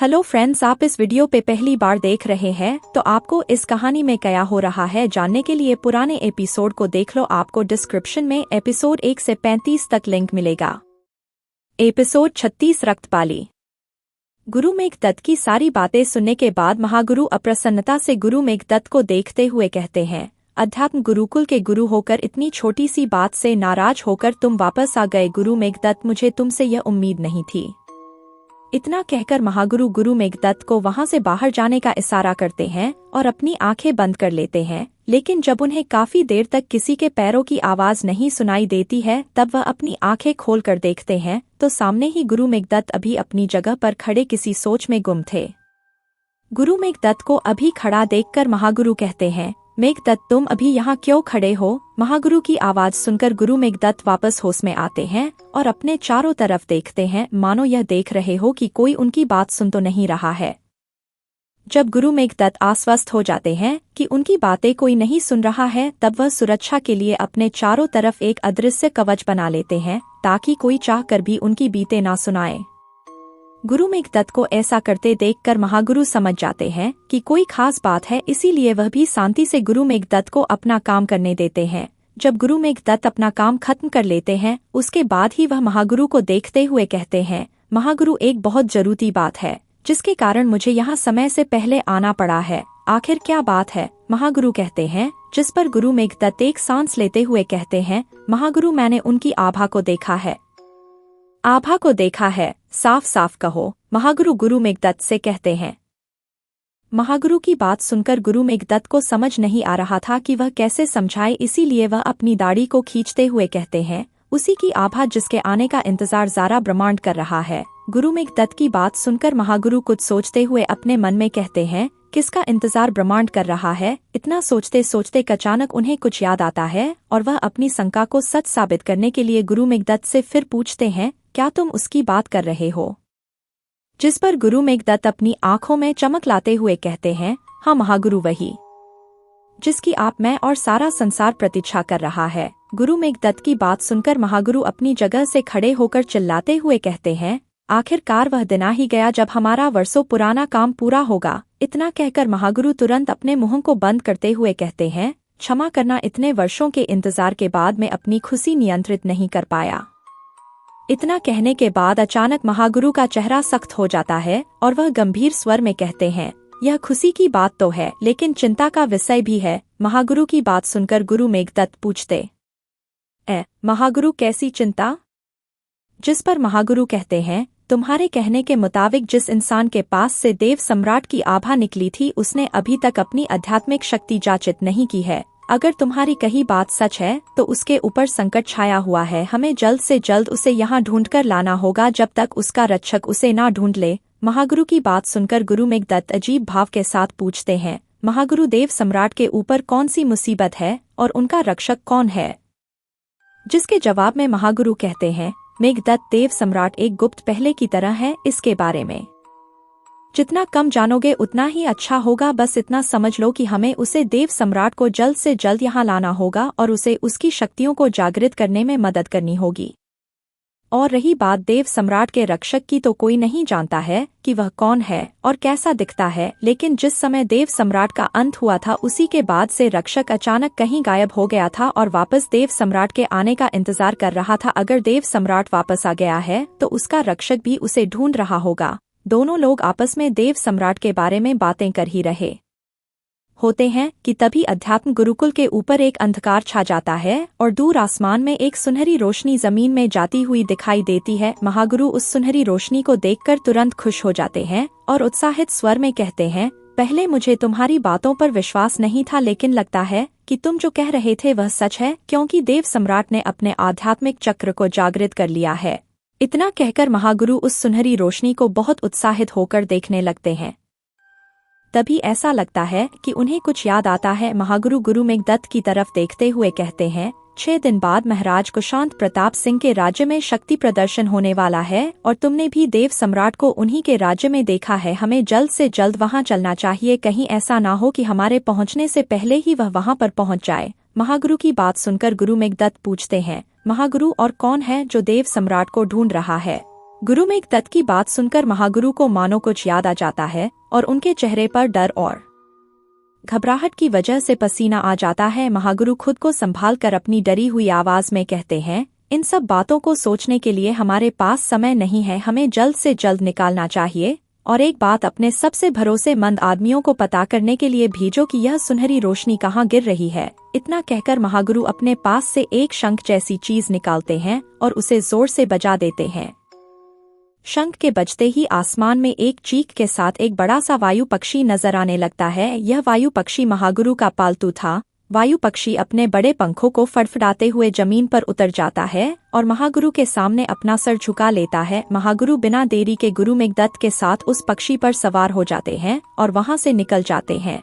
Hello friends, आप इस video पे पहली बार देख रहे हैं तो आपको इस कहानी में क्या हो रहा है जानने के लिए पुराने एपिसोड को देख लो। आपको डिस्क्रिप्शन में एपिसोड 1 से 35 तक लिंक मिलेगा। एपिसोड 36 रक्तपाली। गुरु मेघदत्त की सारी बातें सुनने के बाद महागुरु अप्रसन्नता से गुरु मेघदत्त को देखते हुए कहते हैं, अध्यात्म गुरुकुल के गुरु होकर इतनी छोटी सी बात से नाराज होकर तुम वापस आ गए। गुरु मेघदत्त, मुझे तुमसे यह उम्मीद नहीं थी। इतना कहकर महागुरु गुरु मेघदत्त को वहां से बाहर जाने का इशारा करते हैं और अपनी आंखें बंद कर लेते हैं। लेकिन जब उन्हें काफी देर तक किसी के पैरों की आवाज नहीं सुनाई देती है, तब वह अपनी आंखें खोलकर देखते हैं तो सामने ही गुरु मेघदत्त अभी अपनी जगह पर खड़े किसी सोच में गुम थे। गुरु मेघदत्त को अभी खड़ा देखकर महागुरु कहते हैं, मेघदत्त, तुम अभी यहाँ क्यों खड़े हो? महागुरु की आवाज सुनकर गुरु मेघदत्त वापस होश में आते हैं और अपने चारों तरफ देखते हैं, मानो यह देख रहे हो कि कोई उनकी बात सुन तो नहीं रहा है। जब गुरु मेघदत्त आश्वस्त हो जाते हैं कि उनकी बातें कोई नहीं सुन रहा है, तब वह सुरक्षा के लिए अपने चारों तरफ एक अदृश्य कवच बना लेते हैं ताकि कोई चाहकर भी उनकी बातें ना सुनाए। गुरु मेघदत्त को ऐसा करते देखकर महागुरु समझ जाते हैं कि कोई खास बात है, इसीलिए वह भी शांति से गुरु मेघदत्त को अपना काम करने देते हैं। जब गुरु मेघदत्त अपना काम खत्म कर लेते हैं, उसके बाद ही वह महागुरु को देखते हुए कहते हैं, महागुरु, एक बहुत जरूरी बात है जिसके कारण मुझे यहाँ समय से पहले आना पड़ा है। आखिर क्या बात है? महागुरु कहते हैं, जिस पर गुरु मेघदत्त एक सांस लेते हुए कहते हैं, महागुरु, मैंने उनकी आभा को देखा है। आभा को देखा है? साफ साफ कहो, महागुरु गुरु मेघदत्त से कहते हैं। महागुरु की बात सुनकर गुरु मेघदत्त को समझ नहीं आ रहा था कि वह कैसे समझाए, इसीलिए वह अपनी दाढ़ी को खींचते हुए कहते हैं, उसी की आभा जिसके आने का इंतजार सारा ब्रह्मांड कर रहा है। गुरु मेघदत्त की बात सुनकर महागुरु कुछ सोचते हुए अपने मन में कहते हैं, किसका इंतजार ब्रह्मांड कर रहा है? इतना सोचते सोचते अचानक उन्हें कुछ याद आता है और वह अपनी शंका को सच साबित करने के लिए गुरु मेघदत्त से फिर पूछते हैं, क्या तुम उसकी बात कर रहे हो? जिस पर गुरु मेघदत्त अपनी आंखों में चमक लाते हुए कहते हैं, हाँ महागुरु, वही जिसकी आप, मैं और सारा संसार प्रतीक्षा कर रहा है। गुरु मेघदत्त की बात सुनकर महागुरु अपनी जगह से खड़े होकर चिल्लाते हुए कहते हैं, आखिरकार वह दिन आ ही गया जब हमारा वर्षों पुराना काम पूरा होगा। इतना कहकर महागुरु तुरंत अपने मुंह को बंद करते हुए कहते हैं, क्षमा करना, इतने वर्षों के इंतजार के बाद मैं अपनी खुशी नियंत्रित नहीं कर पाया। इतना कहने के बाद अचानक महागुरु का चेहरा सख्त हो जाता है और वह गंभीर स्वर में कहते हैं, यह खुशी की बात तो है, लेकिन चिंता का विषय भी है। महागुरु की बात सुनकर गुरु मेघदत्त पूछते, महागुरु, कैसी चिंता? जिस पर महागुरु कहते हैं, तुम्हारे कहने के मुताबिक जिस इंसान के पास से देव सम्राट की आभा निकली थी, उसने अभी तक अपनी आध्यात्मिक शक्ति जांचित नहीं की है। अगर तुम्हारी कही बात सच है तो उसके ऊपर संकट छाया हुआ है। हमें जल्द से जल्द उसे यहाँ ढूंढकर लाना होगा, जब तक उसका रक्षक उसे ना ढूंढ ले। महागुरु की बात सुनकर गुरु मेघदत्त अजीब भाव के साथ पूछते हैं, महागुरु, देव सम्राट के ऊपर कौन सी मुसीबत है और उनका रक्षक कौन है? जिसके जवाब में महागुरु कहते हैं, मेघदत्त, देव सम्राट एक गुप्त पहले की तरह है। इसके बारे में जितना कम जानोगे उतना ही अच्छा होगा। बस इतना समझ लो कि हमें उसे, देव सम्राट को, जल्द से जल्द यहाँ लाना होगा और उसे उसकी शक्तियों को जागृत करने में मदद करनी होगी। और रही बात देव सम्राट के रक्षक की, तो कोई नहीं जानता है कि वह कौन है और कैसा दिखता है। लेकिन जिस समय देव सम्राट का अंत हुआ था, उसी के बाद से रक्षक अचानक कहीं गायब हो गया था और वापस देव सम्राट के आने का इंतजार कर रहा था। अगर देव सम्राट वापस आ गया है तो उसका रक्षक भी उसे ढूंढ रहा होगा। दोनों लोग आपस में देव सम्राट के बारे में बातें कर ही रहे होते हैं कि तभी अध्यात्म गुरुकुल के ऊपर एक अंधकार छा जाता है और दूर आसमान में एक सुनहरी रोशनी जमीन में जाती हुई दिखाई देती है। महागुरु उस सुनहरी रोशनी को देखकर तुरंत खुश हो जाते हैं और उत्साहित स्वर में कहते हैं, पहले मुझे तुम्हारी बातों पर विश्वास नहीं था, लेकिन लगता है कि तुम जो कह रहे थे वह सच है, क्योंकि देव सम्राट ने अपने आध्यात्मिक चक्र को जागृत कर लिया है। इतना कहकर महागुरु उस सुनहरी रोशनी को बहुत उत्साहित होकर देखने लगते हैं। तभी ऐसा लगता है कि उन्हें कुछ याद आता है। महागुरु गुरु मेघदत्त की तरफ देखते हुए कहते हैं, 6 दिन बाद महाराज कुशांत प्रताप सिंह के राज्य में शक्ति प्रदर्शन होने वाला है और तुमने भी देव सम्राट को उन्हीं के राज्य में देखा है। हमें जल्द से जल्द वहां चलना चाहिए, कहीं ऐसा ना हो कि हमारे पहुंचने से पहले ही वह वहां पर पहुंच जाए। महागुरु की बात सुनकर गुरु मेघदत्त पूछते हैं, महागुरु, और कौन है जो देव सम्राट को ढूंढ रहा है? गुरु मेघदत्त की बात सुनकर महागुरु को मानो कुछ याद आ जाता है और उनके चेहरे पर डर और घबराहट की वजह से पसीना आ जाता है। महागुरु खुद को संभाल कर अपनी डरी हुई आवाज में कहते हैं, इन सब बातों को सोचने के लिए हमारे पास समय नहीं है, हमें जल्द से जल्द निकालना चाहिए। और एक बात अपने सबसे भरोसेमंद आदमियों को पता करने के लिए भेजो कि यह सुनहरी रोशनी कहाँ गिर रही है। इतना कहकर महागुरु अपने पास से एक शंख जैसी चीज निकालते हैं और उसे जोर से बजा देते हैं। शंख के बजते ही आसमान में एक चीख के साथ एक बड़ा सा वायु पक्षी नजर आने लगता है। यह वायु पक्षी महागुरु का पालतू था। वायु पक्षी अपने बड़े पंखों को फड़फड़ाते हुए जमीन पर उतर जाता है और महागुरु के सामने अपना सर झुका लेता है। महागुरु बिना देरी के गुरु मेघदत्त के साथ उस पक्षी पर सवार हो जाते हैं और वहां से निकल जाते हैं।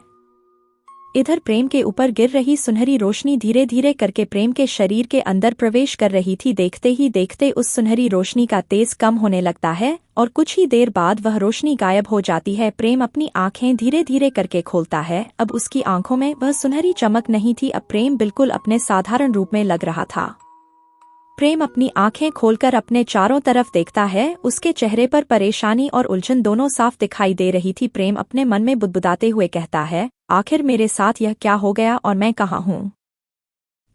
इधर प्रेम के ऊपर गिर रही सुनहरी रोशनी धीरे धीरे करके प्रेम के शरीर के अंदर प्रवेश कर रही थी। देखते ही देखते उस सुनहरी रोशनी का तेज कम होने लगता है और कुछ ही देर बाद वह रोशनी गायब हो जाती है। प्रेम अपनी आंखें धीरे धीरे करके खोलता है। अब उसकी आंखों में वह सुनहरी चमक नहीं थी। अब प्रेम बिल्कुल अपने साधारण रूप में लग रहा था। प्रेम अपनी आंखें खोलकर अपने चारों तरफ देखता है। उसके चेहरे पर परेशानी और उलझन दोनों साफ दिखाई दे रही थी। प्रेम अपने मन में बुदबुदाते हुए कहता है, आखिर मेरे साथ यह क्या हो गया और मैं कहाँ हूँ।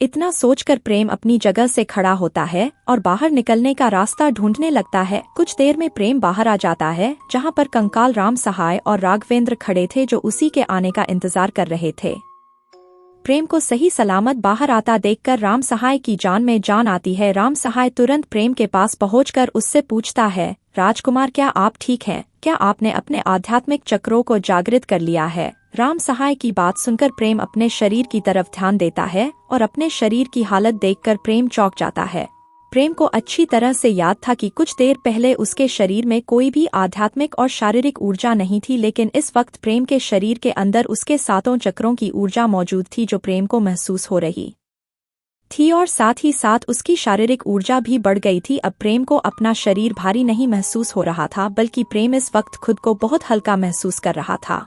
इतना सोचकर प्रेम अपनी जगह से खड़ा होता है और बाहर निकलने का रास्ता ढूंढने लगता है। कुछ देर में प्रेम बाहर आ जाता है, जहाँ पर कंकाल राम सहाय और राघवेंद्र खड़े थे, जो उसी के आने का इंतजार कर रहे थे। प्रेम को सही सलामत बाहर आता देखकर राम सहाय की जान में जान आती है। राम सहाय तुरंत प्रेम के पास पहुंचकर उससे पूछता है, राजकुमार, क्या आप ठीक हैं? क्या आपने अपने आध्यात्मिक चक्रों को जागृत कर लिया है? राम सहाय की बात सुनकर प्रेम अपने शरीर की तरफ ध्यान देता है और अपने शरीर की हालत देखकर प्रेम चौंक जाता है। प्रेम को अच्छी तरह से याद था कि कुछ देर पहले उसके शरीर में कोई भी आध्यात्मिक और शारीरिक ऊर्जा नहीं थी, लेकिन इस वक्त प्रेम के शरीर के अंदर उसके सातों चक्रों की ऊर्जा मौजूद थी, जो प्रेम को महसूस हो रही थी और साथ ही साथ उसकी शारीरिक ऊर्जा भी बढ़ गई थी। अब प्रेम को अपना शरीर भारी नहीं महसूस हो रहा था, बल्कि प्रेम इस वक्त खुद को बहुत हल्का महसूस कर रहा था।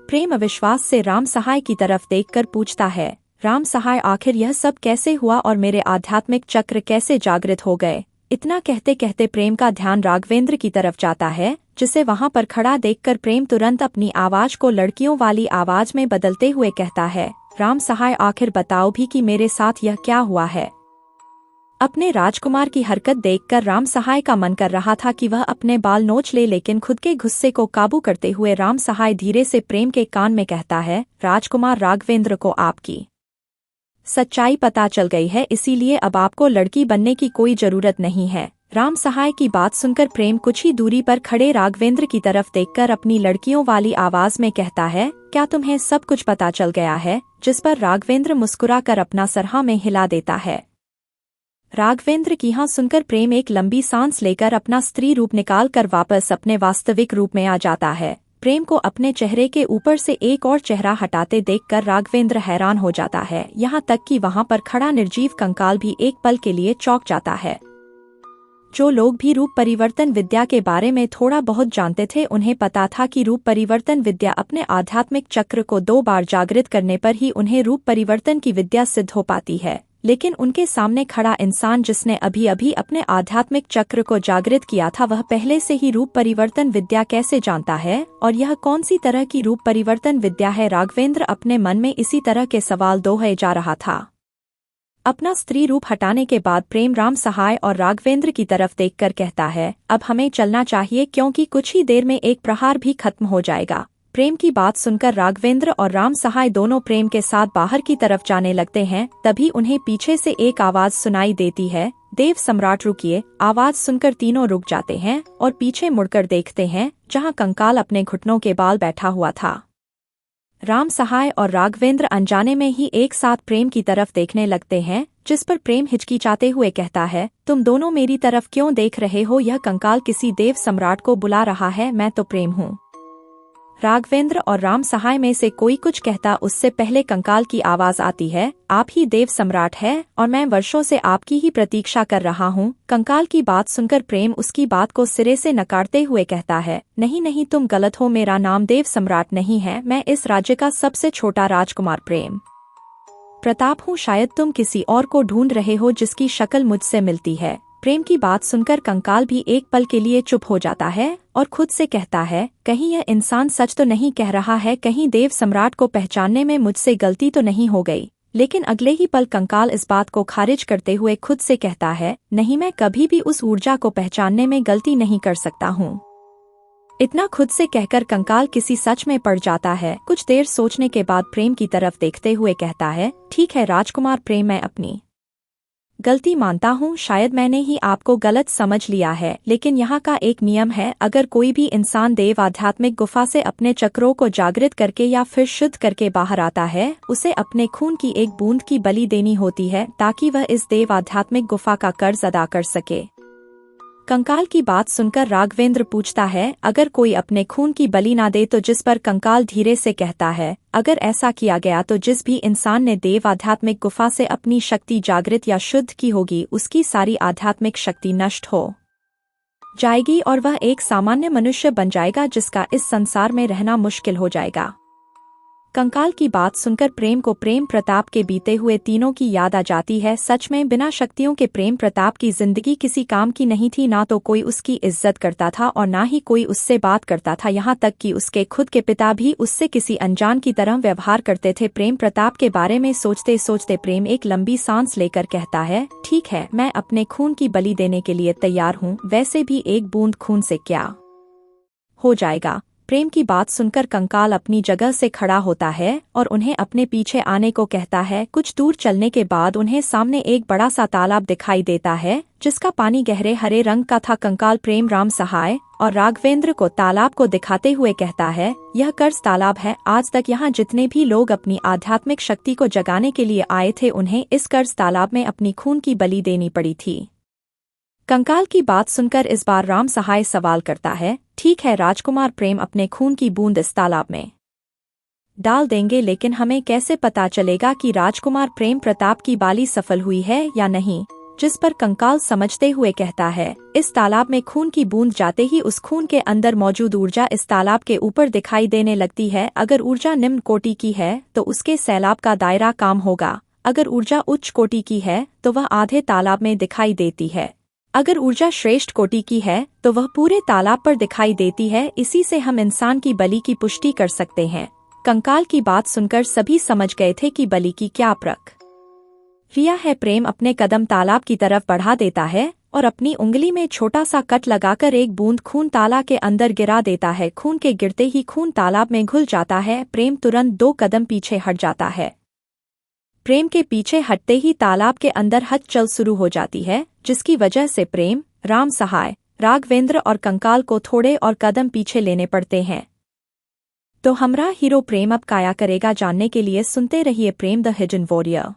प्रेम अविश्वास से राम सहाय की तरफ देखकर पूछता है, राम सहाय, आखिर यह सब कैसे हुआ और मेरे आध्यात्मिक चक्र कैसे जागृत हो गए? इतना कहते कहते प्रेम का ध्यान राघवेंद्र की तरफ जाता है, जिसे वहां पर खड़ा देखकर प्रेम तुरंत अपनी आवाज को लड़कियों वाली आवाज में बदलते हुए कहता है, राम सहाय, आखिर बताओ भी कि मेरे साथ यह क्या हुआ है। अपने राजकुमार की हरकत देखकर राम सहाय का मन कर रहा था कि वह अपने बाल नोच ले, लेकिन खुद के गुस्से को काबू करते हुए राम सहाय धीरे से प्रेम के कान में कहता है, राजकुमार राघवेंद्र को आपकी सच्चाई पता चल गई है, इसीलिए अब आपको लड़की बनने की कोई जरूरत नहीं है। राम सहाय की बात सुनकर प्रेम कुछ ही दूरी पर खड़े राघवेंद्र की तरफ देखकर अपनी लड़कियों वाली आवाज में कहता है, क्या तुम्हें सब कुछ पता चल गया है? जिस पर राघवेंद्र मुस्कुराकर अपना सर हाँ में हिला देता है। राघवेंद्र की हाँ सुनकर प्रेम एक लंबी सांस लेकर अपना स्त्री रूप निकाल कर वापस अपने वास्तविक रूप में आ जाता है। प्रेम को अपने चेहरे के ऊपर से एक और चेहरा हटाते देखकर राघवेंद्र हैरान हो जाता है, यहाँ तक कि वहां पर खड़ा निर्जीव कंकाल भी एक पल के लिए चौंक जाता है। जो लोग भी रूप परिवर्तन विद्या के बारे में थोड़ा बहुत जानते थे, उन्हें पता था कि रूप परिवर्तन विद्या अपने आध्यात्मिक चक्र को 2 बार जागृत करने पर ही उन्हें रूप परिवर्तन की विद्या सिद्ध हो पाती है। लेकिन उनके सामने खड़ा इंसान जिसने अभी अभी अपने आध्यात्मिक चक्र को जागृत किया था, वह पहले से ही रूप परिवर्तन विद्या कैसे जानता है और यह कौन सी तरह की रूप परिवर्तन विद्या है? राघवेंद्र अपने मन में इसी तरह के सवाल दोहराए जा रहा था। अपना स्त्री रूप हटाने के बाद प्रेम राम सहाय और राघवेंद्र की तरफ देखकर कहता है, अब हमें चलना चाहिए, क्योंकि कुछ ही देर में एक प्रहार भी खत्म हो जाएगा। प्रेम की बात सुनकर राघवेंद्र और राम सहाय दोनों प्रेम के साथ बाहर की तरफ जाने लगते हैं। तभी उन्हें पीछे से एक आवाज सुनाई देती है, देव सम्राट रुकिए। आवाज सुनकर तीनों रुक जाते हैं और पीछे मुड़कर देखते हैं, जहां कंकाल अपने घुटनों के बाल बैठा हुआ था। राम सहाय और राघवेंद्र अनजाने में ही एक साथ प्रेम की तरफ देखने लगते हैं, जिस पर प्रेम हिचकिचाते हुए कहता है, तुम दोनों मेरी तरफ क्यों देख रहे हो? यह कंकाल किसी देव सम्राट को बुला रहा है, मैं तो प्रेम हूँ। राघवेंद्र और राम सहाय में से कोई कुछ कहता, उससे पहले कंकाल की आवाज आती है, आप ही देव सम्राट है और मैं वर्षों से आपकी ही प्रतीक्षा कर रहा हूँ। कंकाल की बात सुनकर प्रेम उसकी बात को सिरे से नकारते हुए कहता है, नहीं नहीं, तुम गलत हो, मेरा नाम देव सम्राट नहीं है, मैं इस राज्य का सबसे छोटा राजकुमार प्रेम प्रताप हूँ। शायद तुम किसी और को ढूंढ रहे हो जिसकी शक्ल मुझसे मिलती है। प्रेम की बात सुनकर कंकाल भी एक पल के लिए चुप हो जाता है और खुद से कहता है, कहीं यह इंसान सच तो नहीं कह रहा है, कहीं देव सम्राट को पहचानने में मुझसे गलती तो नहीं हो गई। लेकिन अगले ही पल कंकाल इस बात को खारिज करते हुए खुद से कहता है, नहीं, मैं कभी भी उस ऊर्जा को पहचानने में गलती नहीं कर सकता हूँ। इतना खुद से कहकर कंकाल किसी सच में पड़ जाता है। कुछ देर सोचने के बाद प्रेम की तरफ देखते हुए कहता है, ठीक है राजकुमार प्रेम, मैं अपनी गलती मानता हूँ, शायद मैंने ही आपको गलत समझ लिया है। लेकिन यहाँ का एक नियम है, अगर कोई भी इंसान देव आध्यात्मिक गुफा से अपने चक्रों को जागृत करके या फिर शुद्ध करके बाहर आता है, उसे अपने खून की एक बूंद की बलि देनी होती है ताकि वह इस देव आध्यात्मिक गुफा का कर्ज अदा कर सके। कंकाल की बात सुनकर राघवेंद्र पूछता है, अगर कोई अपने खून की बलि ना दे तो? जिस पर कंकाल धीरे से कहता है, अगर ऐसा किया गया तो जिस भी इंसान ने देव आध्यात्मिक गुफा से अपनी शक्ति जागृत या शुद्ध की होगी, उसकी सारी आध्यात्मिक शक्ति नष्ट हो जाएगी और वह एक सामान्य मनुष्य बन जाएगा, जिसका इस संसार में रहना मुश्किल हो जाएगा। कंकाल की बात सुनकर प्रेम को प्रेम प्रताप के बीते हुए तीनों की याद आ जाती है। सच में बिना शक्तियों के प्रेम प्रताप की जिंदगी किसी काम की नहीं थी। ना तो कोई उसकी इज्जत करता था और ना ही कोई उससे बात करता था, यहाँ तक कि उसके खुद के पिता भी उससे किसी अनजान की तरह व्यवहार करते थे। प्रेम प्रताप के बारे में सोचते सोचते प्रेम एक लंबी सांस लेकर कहता है, ठीक है, मैं अपने खून की बलि देने के लिए तैयार हूँ। वैसे भी एक बूंद खून से क्या हो जाएगा। प्रेम की बात सुनकर कंकाल अपनी जगह से खड़ा होता है और उन्हें अपने पीछे आने को कहता है। कुछ दूर चलने के बाद उन्हें सामने एक बड़ा सा तालाब दिखाई देता है, जिसका पानी गहरे हरे रंग का था। कंकाल प्रेम, राम सहाय और राघवेंद्र को तालाब को दिखाते हुए कहता है, यह कर्ज तालाब है। आज तक यहाँ जितने भी लोग अपनी आध्यात्मिक शक्ति को जगाने के लिए आए थे, उन्हें इस कर्ज तालाब में अपनी खून की बलि देनी पड़ी थी। कंकाल की बात सुनकर इस बार राम सहाय सवाल करता है, ठीक है राजकुमार प्रेम, अपने खून की बूंद इस तालाब में डाल देंगे, लेकिन हमें कैसे पता चलेगा कि राजकुमार प्रेम प्रताप की बाली सफल हुई है या नहीं? जिस पर कंकाल समझते हुए कहता है, इस तालाब में खून की बूंद जाते ही उस खून के अंदर मौजूद ऊर्जा इस तालाब के ऊपर दिखाई देने लगती है। अगर ऊर्जा निम्न कोटि की है तो उसके सैलाब का दायरा काम होगा। अगर ऊर्जा उच्च कोटि की है तो वह आधे तालाब में दिखाई देती है। अगर ऊर्जा श्रेष्ठ कोटि की है तो वह पूरे तालाब पर दिखाई देती है। इसी से हम इंसान की बलि की पुष्टि कर सकते हैं। कंकाल की बात सुनकर सभी समझ गए थे कि बलि की क्या प्रक्रिया है। प्रेम अपने कदम तालाब की तरफ बढ़ा देता है और अपनी उंगली में छोटा सा कट लगाकर एक बूंद खून तालाब के अंदर गिरा देता है। खून के गिरते ही खून तालाब में घुल जाता है। प्रेम तुरंत 2 कदम पीछे हट जाता है। प्रेम के पीछे हटते ही तालाब के अंदर हलचल शुरू हो जाती है, जिसकी वजह से प्रेम, राम सहाय, राघवेंद्र और कंकाल को थोड़े और कदम पीछे लेने पड़ते हैं। तो हमारा हीरो प्रेम अब क्या करेगा, जानने के लिए सुनते रहिए प्रेम द हिडन वॉरियर।